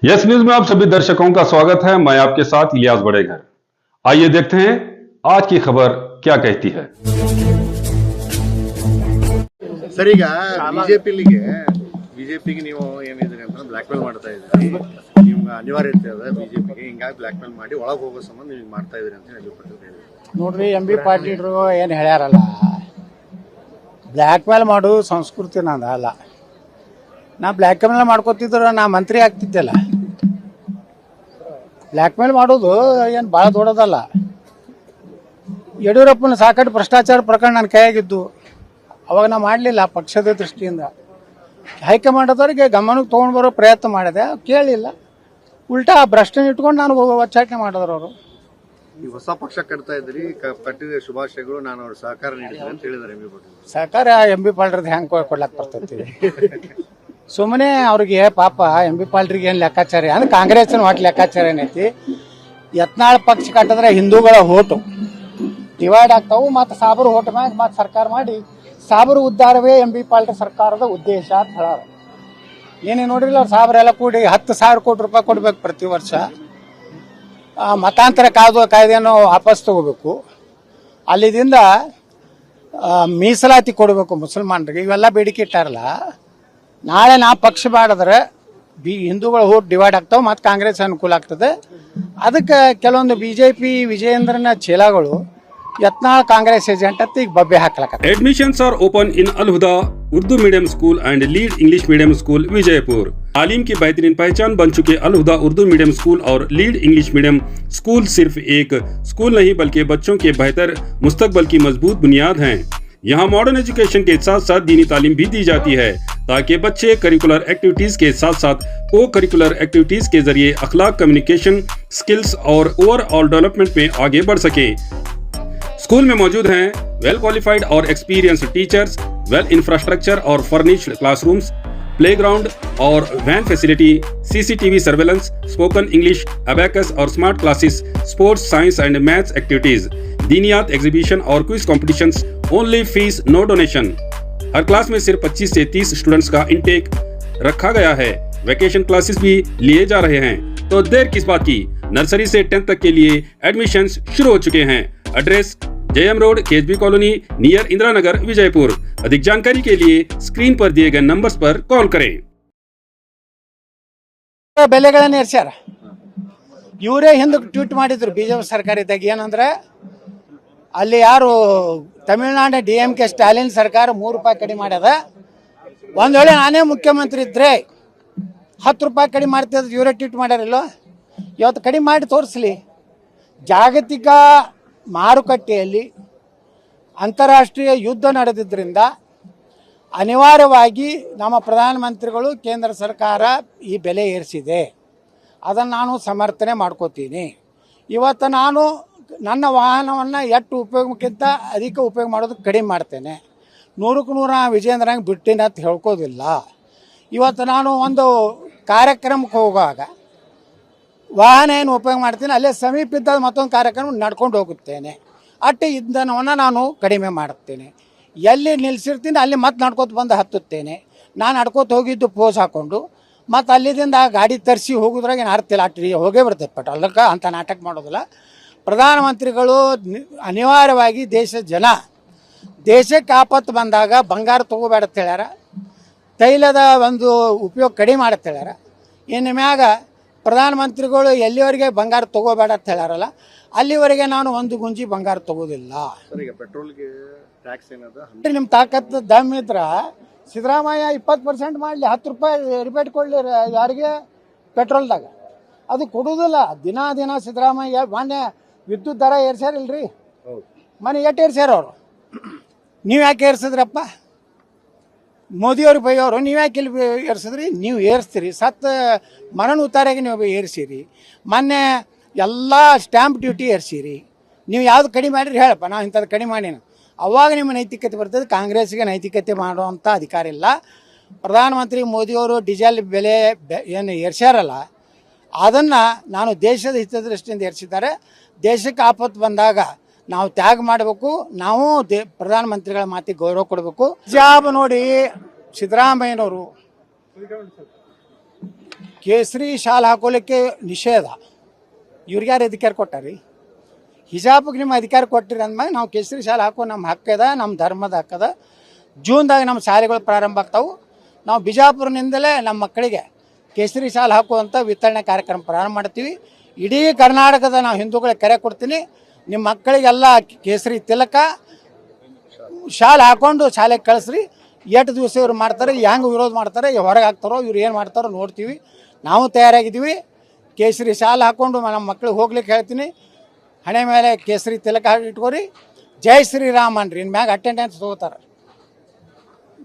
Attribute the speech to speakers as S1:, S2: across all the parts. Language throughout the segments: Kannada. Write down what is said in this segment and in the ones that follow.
S1: यस न्यूज में आप सभी दर्शकों का स्वागत है। मैं आपके साथ इलियास बड़ेघर। आइए देखते हैं आज की खबर क्या कहती है।
S2: ಸರ್, ಈಗ ಬಿಜೆಪಿಗೆ ನೀವು ಏನಿದ್ರಿ ಅಂತ ಬ್ಲಾಕ್ ಮೇಲ್ ಮಾಡ್ತಾ ಇದ್ರಿ. ನಿಮ್ಗೆ ಅನಿವಾರ್ಯತೆ ಅದ ಬಿಜೆಪಿಗೆ, ಹಿಂಗಾಗಿ ಬ್ಲಾಕ್ ಮೇಲ್ ಮಾಡಿ ಒಳಗೆ ಹೋಗೋ ಸಂಬಂಧ ನೀವು ಮಾಡ್ತಾ ಇದ್ರಿ ಅಂತ ಹೇಳಿ
S3: ನೋಡ್ರಿ. MB ಪಾಟೀಲ್ರು ಏನು ಹೇಳ್ಯಾರಲ್ಲ, ಬ್ಲ್ಯಾಕ್ ಮೇಲ್ ಮಾಡು ಸಂಸ್ಕೃತಿ ನಂದು ಅಲ್ಲ. ನಾ ಬ್ಲ್ಯಾಕ್ ಮೇಲ್ ಮಾಡ್ಕೊತಿದ್ರು ನಾ ಮಂತ್ರಿ ಆಗ್ತಿದ್ದೆಲ್ಲ. ಬ್ಲ್ಯಾಕ್ ಮೇಲ್ ಮಾಡೋದು ಏನು ಭಾಳ ದೊಡ್ಡದಲ್ಲ. ಯಡಿಯೂರಪ್ಪನ ಸಾಕಷ್ಟು ಭ್ರಷ್ಟಾಚಾರ ಪ್ರಕರಣ ನನ್ನ ಕೈಯಾಗಿದ್ದು, ಅವಾಗ ನಾ ಮಾಡಲಿಲ್ಲ ಪಕ್ಷದ ದೃಷ್ಟಿಯಿಂದ. ಹೈಕಮಾಂಡದವ್ರಿಗೆ ಗಮನಕ್ಕೆ ತೊಗೊಂಡು ಬರೋ ಪ್ರಯತ್ನ ಮಾಡಿದೆ, ಕೇಳಿಲ್ಲ. ಉಲ್ಟಾ ಭ್ರಷ್ಟನ ಇಟ್ಕೊಂಡು ನಾನು ಒಚ್ಚಾಟನೆ ಮಾಡಿದ್ರು ಅವರು.
S2: ಈ ಹೊಸ ಪಕ್ಷ ಕಟ್ತಾ ಇದ್ರಿ, ಕಟ್ಟಿದ ಶುಭಾಶಯಗಳು, ನಾನು ಅವ್ರ ಸಹಕಾರ ನೀಡಿದ್ದೆ ಅಂತ ಹೇಳಿದ್ದಾರೆ. MB ಪಾಟೀಲ್
S3: ಸಹಕಾರ MB ಪಾಲ್ರದ್ದು ಹೆಂಗೆ ಕೊಡ್ಲಾಕ್ ಬರ್ತೈತಿ? ಸುಮ್ಮನೆ ಅವ್ರಿಗೆ ಪಾಪ MB ಪಾಲ್ರಿಗೆ ಏನು ಲೆಕ್ಕಾಚಾರ ಅಂದ್ರೆ ಕಾಂಗ್ರೆಸ್ನ ಒಟ್ಟು ಲೆಕ್ಕಾಚಾರ ಏನೈತಿ, ಯತ್ನಾಳ್ ಪಕ್ಷ ಕಟ್ಟಿದ್ರೆ ಹಿಂದೂಗಳ ಓಟು ಡಿವೈಡ್ ಆಗ್ತಾವು, ಮತ್ತು ಸಾಬರು ಓಟ್ ಮ್ಯಾಗ ಮತ್ತು ಸರ್ಕಾರ ಮಾಡಿ ಸಾಬರು ಉದ್ಧಾರವೇ MB ಪಾಲ್ರ ಸರ್ಕಾರದ ಉದ್ದೇಶ ಅಂತ ಹೇಳೋರು. ಏನೇ ನೋಡ್ರಿಲ್ಲ, ಅವ್ರು ಸಾಬರೆಲ್ಲ ಕೂಡಿ 10,000 ಕೋಟಿ ರೂಪಾಯಿ ಕೊಡ್ಬೇಕು ಪ್ರತಿ ವರ್ಷ. ಮತಾಂತರ ಕಾಯ್ದೆಯನ್ನು ವಾಪಸ್ ತಗೋಬೇಕು, ಅಲ್ಲಿದಿಂದ ಮೀಸಲಾತಿ ಕೊಡಬೇಕು ಮುಸಲ್ಮಾನರಿಗೆ, ಇವೆಲ್ಲ ಬೇಡಿಕೆ ಇಟ್ಟಾರಲ್ಲ. ನಾಳೆ ನಾ ಪಕ್ಷ ಮಾಡಿದ್ರೆ ಹಿಂದೂಗಳ ಓಟ್ ಡಿವೈಡ್ ಆಗ್ತಾವೆ ಮತ್ತು ಕಾಂಗ್ರೆಸ್ ಅನುಕೂಲ ಆಗ್ತದೆ. ಅದಕ್ಕೆ ಕೆಲವೊಂದು BJP ವಿಜಯೇಂದ್ರನ ಚೇಲಾಗಳು ಯತ್ನಾಳ್ ಕಾಂಗ್ರೆಸ್ ಏಜೆಂಟ್ ಅಂತ ಈಗ ಬಬ್ಬೆ ಹಾಕ್ಲಕ್ಕ.
S1: Admissions are open in Al-Huda Urdu medium school and lead English medium school Vijaypur. तालीम की बेहतरीन पहचान बन चुके अल-हुदा उर्दू मीडियम स्कूल और लीड इंग्लिश मीडियम स्कूल सिर्फ एक स्कूल नहीं बल्कि बच्चों के बेहतर मुस्तकबल की मजबूत बुनियाद हैं। यहाँ मॉडर्न एजुकेशन के साथ साथ दीनी तालीम भी दी जाती है ताकि बच्चे करिकुलर एक्टिविटीज के साथ साथ को करिकुलर एक्टिविटीज के जरिए अखलाक, कम्युनिकेशन स्किल्स और ओवरऑल डेवलपमेंट में आगे बढ़ सके। स्कूल में मौजूद हैं वेल क्वालिफाइड और एक्सपीरियंस्ड टीचर्स, वेल इंफ्रास्ट्रक्चर और फर्निश्ड क्लासरूम्स, प्लेग्राउंड और van facility, CCTV surveillance, spoken English, abacus और smart classes, sports, science and maths activities, दीनियात एग्जीबिशन और quiz competitions, only fees no donation. हर क्लास में सिर्फ 25 से 30 स्टूडेंट्स का इंटेक रखा गया है। वेकेशन क्लासेस भी लिए जा रहे हैं, तो देर किस बात की, नर्सरी से 10th तक के लिए एडमिशन्स शुरू हो चुके हैं। Address JM road, KSB colony, near Indira Nagar, Vijayapur. अधिक जानकारी के लिए स्क्रीन पर दिए गए नंबर्स पर कॉल करें।
S3: ಬೆಲೆಗಳನ್ನ ಏರ್ಸ್ಯಾರ. ಇವರೇ ಹಿಂದೆ ಟ್ವೀಟ್ ಮಾಡಿದ್ರು BJP ಸರ್ಕಾರ ಇದ್ದಾಗ, ಏನಂದ್ರೆ ಅಲ್ಲಿ ಯಾರು ತಮಿಳುನಾಡಿನ DMK ಸ್ಟಾಲಿನ್ ಸರ್ಕಾರ 3 ರೂಪಾಯಿ ಕಡಿಮೆ ಮಾಡ್ಯದ. ಒಂದು ವೇಳೆ ನಾನೇ ಮುಖ್ಯಮಂತ್ರಿ ಇದ್ರೆ 10 ರೂಪಾಯಿ ಕಡಿಮೆ ಮಾಡ್ತಿದ್ರು. ಇವರೇ ಟ್ವೀಟ್ ಮಾಡ್ಯಾರಿಲ್ಲೋ, ಇವತ್ತು ಕಡಿಮೆ ಮಾಡಿ ತೋರಿಸ್ಲಿ. ಜಾಗತಿಕ ಮಾರುಕಟ್ಟೆಯಲ್ಲಿ ಅಂತಾರಾಷ್ಟ್ರೀಯ ಯುದ್ಧ ನಡೆದಿದ್ದರಿಂದ ಅನಿವಾರ್ಯವಾಗಿ ನಮ್ಮ ಪ್ರಧಾನಮಂತ್ರಿಗಳು, ಕೇಂದ್ರ ಸರ್ಕಾರ ಈ ಬೆಲೆ ಏರಿಸಿದೆ. ಅದನ್ನು ನಾನು ಸಮರ್ಥನೆ ಮಾಡ್ಕೋತೀನಿ. ಇವತ್ತು ನಾನು ನನ್ನ ವಾಹನವನ್ನು ಎಷ್ಟು ಉಪಯೋಗಕ್ಕಿಂತ ಅಧಿಕ ಉಪಯೋಗ ಮಾಡೋದು ಕಡಿಮೆ ಮಾಡ್ತೇನೆ. 100ಕ್ಕೆ 100 ವಿಜೇಂದ್ರಂಗೆ ಬಿಟ್ಟಿನ ಅಂತ ಹೇಳ್ಕೋದಿಲ್ಲ. ಇವತ್ತು ನಾನು ಒಂದು ಕಾರ್ಯಕ್ರಮಕ್ಕೆ ಹೋಗುವಾಗ ವಾಹನ ಏನು ಉಪಯೋಗ ಮಾಡ್ತೀನಿ, ಅಲ್ಲೇ ಸಮೀಪ ಇದ್ದ ಮತ್ತೊಂದು ಕಾರ್ಯಕ್ರಮ ನಡ್ಕೊಂಡು ಹೋಗುತ್ತೇನೆ. ಅಟ್ಟು ಇಂಧನವನ್ನು ನಾನು ಕಡಿಮೆ ಮಾಡುತ್ತೇನೆ. ಎಲ್ಲಿ ನಿಲ್ಲಿಸಿರ್ತೀನಿ ಅಲ್ಲಿ ಮತ್ತೆ ನಡ್ಕೋತ ಬಂದು ಹತ್ತುತ್ತೇನೆ. ನಾನು ನಡ್ಕೋತ ಹೋಗಿದ್ದು ಪೋಸ್ ಹಾಕ್ಕೊಂಡು ಮತ್ತು ಅಲ್ಲಿದಿಂದ ಗಾಡಿ ತರಿಸಿ ಹೋಗೋದ್ರಾಗ ಏನು ಅರ್ಥ ಇಲ್ಲ. ಅಟ್ಟು ಹೋಗೇ ಬರ್ತೈತೆ ಪೆಟ್ರೋಲಕ್ಕೆ, ಅಂತ ನಾಟಕ ಮಾಡೋದಿಲ್ಲ. ಪ್ರಧಾನಮಂತ್ರಿಗಳು ಅನಿವಾರ್ಯವಾಗಿ ದೇಶಕ್ಕೆ ಆಪತ್ತು ಬಂದಾಗ ಬಂಗಾರ ತೊಗೋಬೇಡ ಅಂತ ಹೇಳ್ಯಾರ. ತೈಲದ ಒಂದು ಉಪಯೋಗ ಕಡಿಮೆ ಮಾಡತ್ತೆ ಹೇಳ್ಯಾರ. ಇನ್ನು ಮ್ಯಾಗ ಪ್ರಧಾನಮಂತ್ರಿಗಳು ಎಲ್ಲಿವರೆಗೆ ಬಂಗಾರ ತೊಗೋಬೇಡ ಅಂತ ಹೇಳ್ಯಾರಲ್ಲ, ಅಲ್ಲಿವರೆಗೆ ನಾನು ಒಂದು ಗುಂಜಿ ಬಂಗಾರ ತೊಗೋದಿಲ್ಲ. ನಿಮ್ಮ ತಾಕತ್ತು ದಮ್ ಇದ್ರೆ ಸಿದ್ದರಾಮಯ್ಯ 20% ಮಾಡಲಿ, 10 ರೂಪಾಯಿ ರಿಬೇಟ್ ಕೊಡಲಿ ಯಾರಿಗೆ ಪೆಟ್ರೋಲ್ದಾಗ. ಅದು ಕೊಡೋದಿಲ್ಲ. ದಿನ ಸಿದ್ದರಾಮಯ್ಯ ಮೊನ್ನೆ ವಿದ್ಯುತ್ ದರ ಏರ್ಸ್ಯಾರಿಲ್ರಿ, ಮನೆ ಎಷ್ಟು ಏರ್ಸ್ಯಾರ ಅವರು. ನೀವು ಯಾಕೆ ಏರ್ಸಿದ್ರಪ್ಪ? ಮೋದಿಯವ್ರಿಗೆ ಬೈಯೋರು, ನೀವು ಯಾಕೆ ಇಲ್ಲಿ ಏರ್ಸಿದ್ರಿ? ನೀವು ಏರಿಸ್ತೀರಿ, ಮರಣ ಉತ್ತಾರಿಗೆ ನೀವು ಏರಿಸಿರಿ. ಮೊನ್ನೆ ಎಲ್ಲ ಸ್ಟ್ಯಾಂಪ್ ಡ್ಯೂಟಿ ಏರಿಸಿರಿ. ನೀವು ಯಾವ್ದು ಕಡಿಮೆ ಮಾಡಿರಿ ಹೇಳಪ್ಪ, ನಾವು ಇಂಥದ್ದು ಕಡಿಮೆ ಮಾಡೀನಿ. ಅವಾಗ ನಿಮ್ಮ ನೈತಿಕತೆ ಬರ್ತದೆ. ಕಾಂಗ್ರೆಸ್ಗೆ ನೈತಿಕತೆ ಮಾಡುವಂಥ ಅಧಿಕಾರ ಇಲ್ಲ. ಪ್ರಧಾನಮಂತ್ರಿ ಮೋದಿಯವರು ಡೀಸೆಲ್ ಬೆಲೆ ಏನು ಏರ್ಸ್ಯಾರಲ್ಲ, ಅದನ್ನು ನಾನು ದೇಶದ ಹಿತದೃಷ್ಟಿಯಿಂದ ಏರಿಸಿದ್ದಾರೆ. ದೇಶಕ್ಕೆ ಆಪತ್ತು ಬಂದಾಗ ನಾವು ತ್ಯಾಗ ಮಾಡಬೇಕು. ನಾವು ಪ್ರಧಾನಮಂತ್ರಿಗಳ ಮಾತಿಗೆ ಗೌರವ ಕೊಡಬೇಕು. ಜಾಬ್ ನೋಡಿ ಸಿದ್ದರಾಮಯ್ಯನವರು ಕೇಸರಿ ಶಾಲ್ ಹಾಕೋಲಿಕ್ಕೆ ನಿಷೇಧ. ಇವ್ರಿಗೆ ಯಾರು ಅಧಿಕಾರ ಕೊಟ್ಟಾರಿ? ಹಿಜಾಬ್ಗೆ ನಿಮ್ಮ ಅಧಿಕಾರ ಕೊಟ್ಟಿರಿ ಅಂದ್ಮೇಲೆ ನಾವು ಕೇಸರಿ ಶಾಲೆ ಹಾಕೋ ನಮ್ಮ ಹಕ್ಕದ, ನಮ್ಮ ಧರ್ಮದ ಹಕ್ಕದ. ಜೂನ್ದಾಗ ನಮ್ಮ ಶಾಲೆಗಳು ಪ್ರಾರಂಭ ಆಗ್ತಾವೆ. ನಾವು ಬಿಜಾಪುರನಿಂದಲೇ ನಮ್ಮ ಮಕ್ಕಳಿಗೆ ಕೇಸರಿ ಶಾಲೆ ಹಾಕುವಂಥ ವಿತರಣೆ ಕಾರ್ಯಕ್ರಮ ಪ್ರಾರಂಭ ಮಾಡ್ತೀವಿ. ಇಡೀ ಕರ್ನಾಟಕದ ನಾವು ಹಿಂದೂಗಳಿಗೆ ಕರೆ ಕೊಡ್ತೀನಿ, ನಿಮ್ಮ ಮಕ್ಕಳಿಗೆಲ್ಲ ಕೇಸರಿ ತಿಲಕ ಶಾಲೆ ಹಾಕ್ಕೊಂಡು ಶಾಲೆಗೆ ಕಳಿಸ್ರಿ. ಎಷ್ಟು ದಿವಸ ಇವ್ರು ಮಾಡ್ತಾರೆ, ಹೆಂಗೆ ವಿರೋಧ ಮಾಡ್ತಾರೆ, ಹೊರಗೆ ಹಾಕ್ತಾರೋ, ಇವ್ರು ಏನು ಮಾಡ್ತಾರೋ ನೋಡ್ತೀವಿ. ನಾವು ತಯಾರಾಗಿದ್ದೀವಿ. ಕೇಸರಿ ಶಾಲೆ ಹಾಕ್ಕೊಂಡು ನಮ್ಮ ಮಕ್ಳಿಗೆ ಹೋಗ್ಲಿಕ್ಕೆ ಹೇಳ್ತೀನಿ. ಹಣೆ ಮೇಲೆ ಕೇಸರಿ ತಿಲಕ ಇಟ್ಕೋರಿ, ಜೈ ಶ್ರೀರಾಮ್ ಅನ್ರಿ. ಇನ್ನು ಮ್ಯಾಗ ಅಟೆಂಡೆನ್ಸ್ ತೊಗೋತಾರೆ.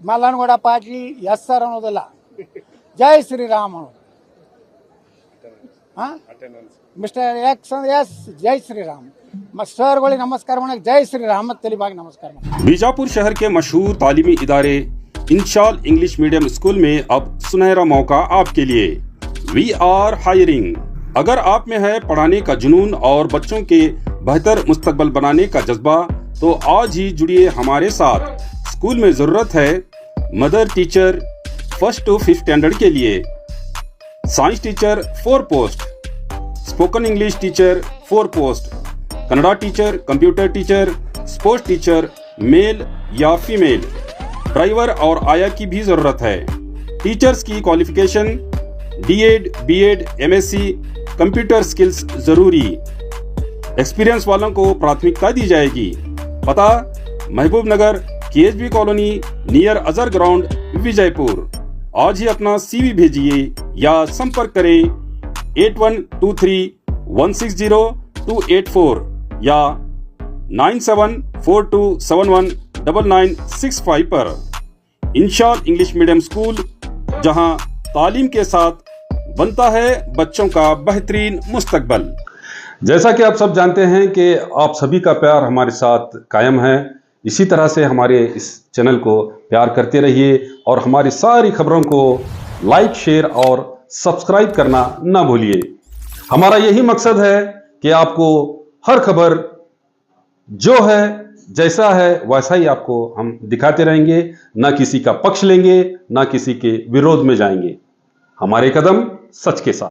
S3: ಮಲ್ಲನಗೌಡ ಪಾಟೀಲ್ ಎಸ್ ಸರ್ ಅನ್ನೋದಿಲ್ಲ, ಜೈ ಶ್ರೀರಾಮ್ ಅನ್ನೋದು. ಹಾಂ, ಮಿಸ್ಟರ್ ಎಕ್ಸ್ ಎಸ್ ಜೈ श्रीराम सरगोली नमस्कार माना जय श्री राम तलीबाग नमस्कार।
S1: बीजापुर शहर के मशहूर तालीमी इदारे इंशाल इंग्लिश मीडियम स्कूल में अब सुनहरा मौका आपके लिए। We are hiring. अगर आप में है पढ़ाने का जुनून और बच्चों के बेहतर मुस्तकबल बनाने का जज्बा तो आज ही जुड़िए हमारे साथ। स्कूल में जरूरत है mother teacher 1st to 5th standard के लिए, science teacher 4 post, spoken English teacher 4 post, Kannada teacher, computer teacher, sports teacher male या फीमेल, ड्राइवर और आया की भी जरूरत है। टीचर्स की qualification DEd, BEd, MSc, computer skills जरूरी। एक्सपीरियंस वालों को प्राथमिकता दी जाएगी। पता Mahboob Nagar, KHB colony, near Azhar ground, Vijayapur. आज ही अपना सीवी भेजिए या संपर्क करें 8123160284 या 9742719965 पर। इंशाल इंग्लिश मीडियम स्कूल, जहां तालीम के साथ बनता है बच्चों का बेहतरीन मुस्तकबल। जैसा कि आप सब जानते हैं कि आप सभी का प्यार हमारे साथ कायम है। इसी तरह से हमारे इस चैनल को प्यार करते रहिए और हमारी सारी खबरों को लाइक, शेयर और सब्सक्राइब करना ना भूलिए। हमारा यही मकसद है कि आपको हर खबर जो है जैसा है वैसा ही आपको हम दिखाते रहेंगे, ना किसी का पक्ष लेंगे, ना किसी के विरोध में जाएंगे। हमारे कदम सच के साथ।